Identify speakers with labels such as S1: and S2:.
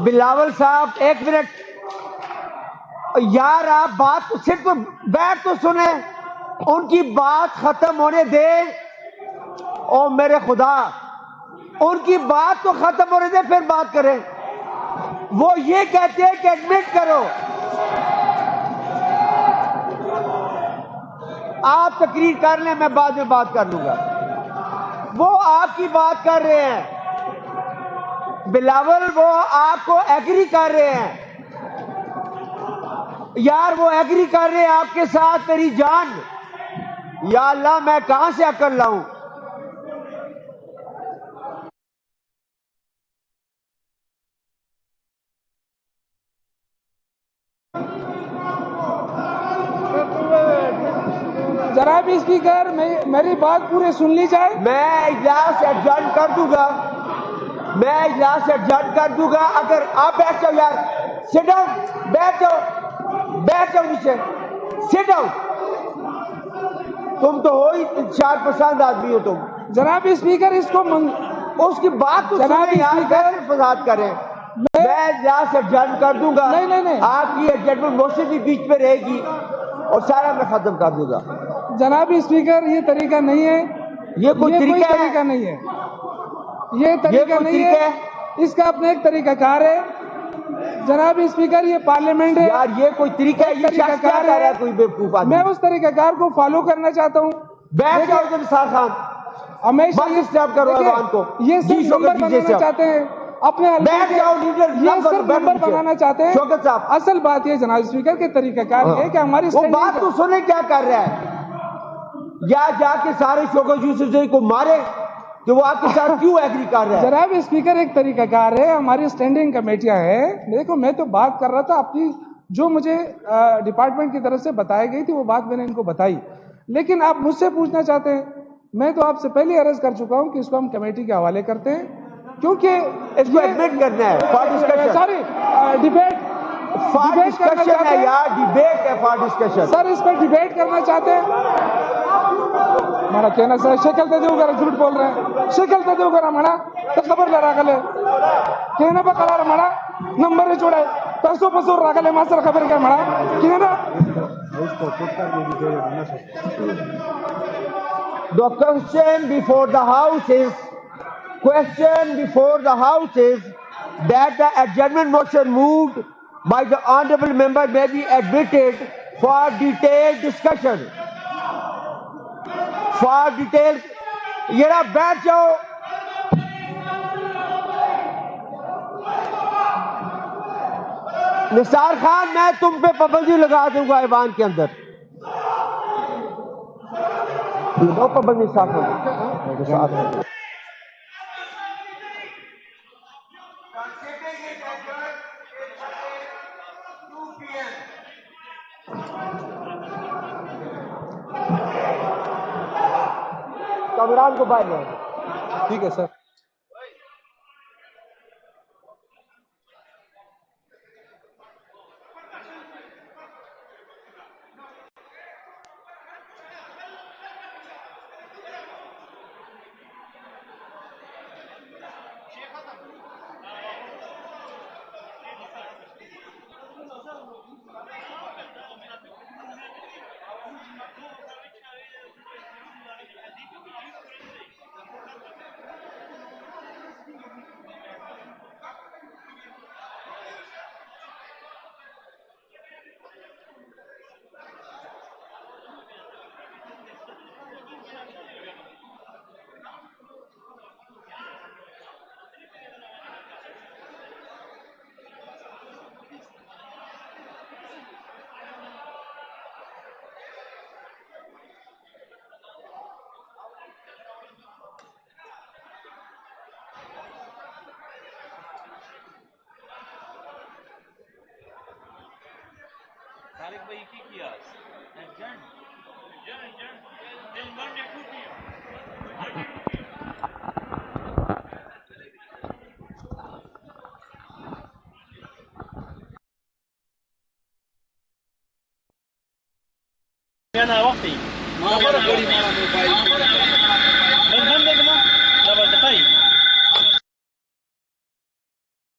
S1: बिलावल साहब, एक मिनट यार, आप बात तो सिर्फ बैठ तो सुने, उनकी बात खत्म होने दे। ओ मेरे खुदा, उनकी बात तो खत्म होने दे, फिर बात करें। वो ये कहते हैं कि एडमिट करो। आप तकरीर कर लें, मैं बाद में बात कर लूंगा। वो आपकी बात कर रहे हैं बिलावल, वो आपको एग्री कर रहे हैं यार, वो एग्री कर रहे हैं आपके साथ। तेरी जान, या अल्लाह, मैं कहां से अकल लाऊं।
S2: जनाब स्पीकर, मेरी बात पूरी सुन ली जाए।
S1: मैं इजलास एडजर्न कर दूंगा, मैं इजलास एडजर्न कर दूंगा। अगर आप बैठ जाओ यार, सिट डाउन, बैठ जाओ नीचे, सिट डाउन। तुम तो हो ही चार पसंद आदमी हो तुम।
S2: जनाब स्पीकर, इसको
S1: उसकी बात तो
S2: जनाब
S1: सुने यार,
S2: स्पीकर,
S1: कैसे फसाद करें। मैं इजलास एडजर्न कर दूंगा।
S2: नहीं।
S1: आपकी एडजर्नमेंट मोशन भी बीच में रहेगी और सारा मैं खत्म कर दूंगा।
S2: जनाब स्पीकर, ये तरीका नहीं है,
S1: ये कोई
S2: तरीका नहीं है, ये तरीका नहीं है। इसका अपना एक तरीकाकार है। जनाब स्पीकर, ये पार्लियामेंट है
S1: यार, ये कोई तरीका है? ये शख्स क्या कर रहा है? कोई बेवकूफ आदमी।
S2: मैं उस तरीकाकार को फॉलो करना चाहता हूँ।
S1: बैठ जाओ तुम निसार खान,
S2: हमेशा
S1: मत डिस्टर्ब करो ऐवान को।
S2: ये सिर्फ नंबर बनाना चाहते हैं अपने हल्के
S1: बैठ जाओ लीडर,
S2: ये सिर्फ नंबर बनाना चाहते हैं।
S1: शौकत साहब,
S2: असल बात ये जनाब स्पीकर के तरीकाकार है कि हमारी
S1: वो बात तो सुने क्या कर रहा है। या जाके सारे शौकत यूसुफ को मारे कि वो आपके साथ क्यों एग्री कर रहा है।
S2: जनाब स्पीकर, एक तरीकाकार है, हमारी स्टैंडिंग कमेटियां हैं। देखो, मैं तो बात कर रहा था अपनी, जो मुझे डिपार्टमेंट की तरफ से बताई गई थी वो बात मैंने इनको बताई। लेकिन आप मुझसे पूछना चाहते हैं, मैं तो आपसे पहले अर्ज कर चुका हूं कि इसको हम कमेटी के हवाले करते हैं, क्योंकि
S1: इसको एडमिट करना है for discussion.
S2: Sorry, debate
S1: discussion है यार, डिबेट है फॉर डिस्कशन।
S2: सर, इस पर डिबेट करना चाहते हैं। हमारा कहना सर, शक्ल दे दो, झूठ बोल रहे हैं, शक्ल दे दो हमारा तो खबर ले रहा कहना पर करार हमारा नंबर छोड़े पैसों पसोर रखले मास्टर खबर क्या हमारा कहना।
S1: The question before the House is that the adjournment motion moved by the honorable member may be admitted for detailed discussion. ये ना बैठ जाओ। निसार खान, मैं तुम पे पाबंदी लगा दूंगा ऐवान के अंदर। लगाओ पाबंदी साफ। कमरान को बाहर,
S2: ठीक है सर।
S3: तारिक भाई की किया انا وقتي ما بقول لك بس بندق ما